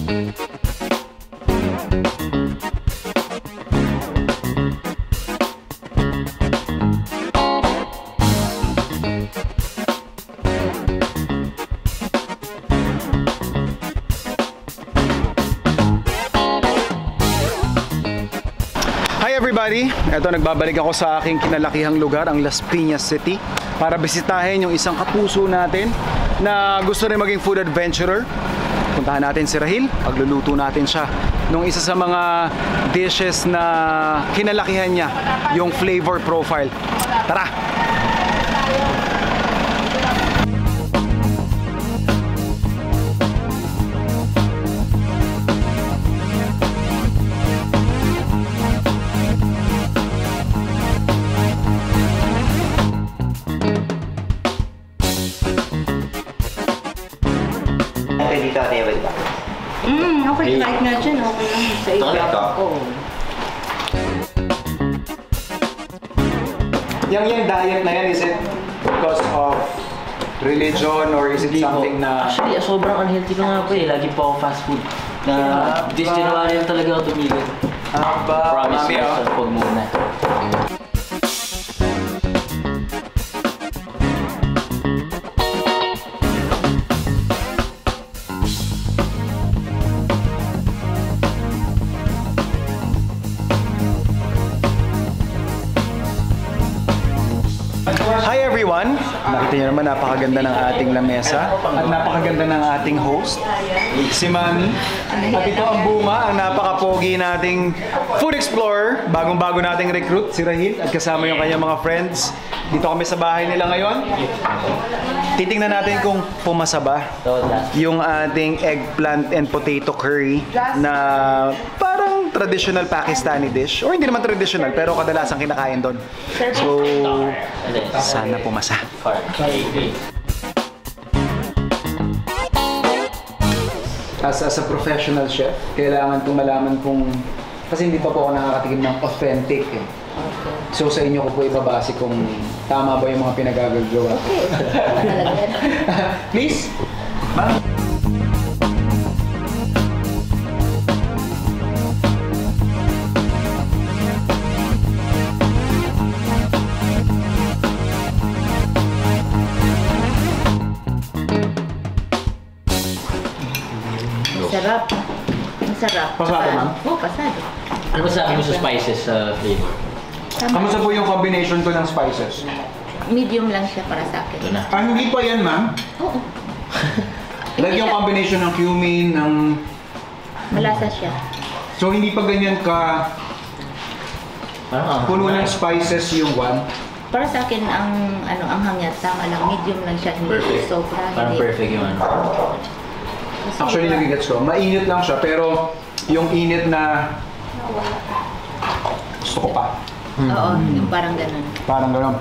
Everybody, eto nagbabalik ako sa aking kinalakihang lugar, ang Las Piñas City, para bisitahin yung isang kapuso natin na gusto rin maging food adventurer. Puntahan natin si Rahil, pagluluto natin siya nung isa sa mga dishes na kinalakihan niya, yung flavor profile. Tara! Okay, kahit nga dyan, okay lang sa iba. Oo. Yung diet na yan, is it because of religion or is it something na... Actually, sobrang unhealthy ko nga po eh. Lagi po ako fast food. Na this January talaga ako tumigil. Promise myself, huwag muna. Hi everyone! Nakita niyo naman napakaganda ng ating lamesa at napakaganda ng ating host, si Mami. At ito ang Bunga, ang napaka-pogi nating food explorer, bagong-bago nating recruit, si Rahil, at kasama yung kanyang mga friends. Dito kami sa bahay nila ngayon. Titingnan natin kung pumasa ba yung ating eggplant and potato curry na parang traditional Pakistani dish. Or hindi naman traditional, pero kadalasang kinakain doon. So, sana pumasa. As a professional chef, kailangan kong malaman kung... Kasi hindi pa po ako nakakatikim ng authentic eh. So sa inyo ko po ibabase kung tama ba yung mga pinagagagawa. Please? Ma'am? Masarap. Masarap. Pasado, ma'am? Oo, pasado. Ano masasabi mo sa spices flavor? Kamusta po yung combination ko ng spices? Medium lang siya para sa akin. Ah, hindi pa yan, ma'am? Oo. Like yung combination ng cumin, ng... Malasa siya. So hindi pa ganyan ka... puno ng spices yung one? Para sa akin, ang hangyat, tama lang, medium lang siya. Hindi sobra. Parang perfect yung ano. Actually, nagigets ko. Mainit lang siya, pero yung init na... gusto ko pa. Oo, yung parang ganun. Parang ganun.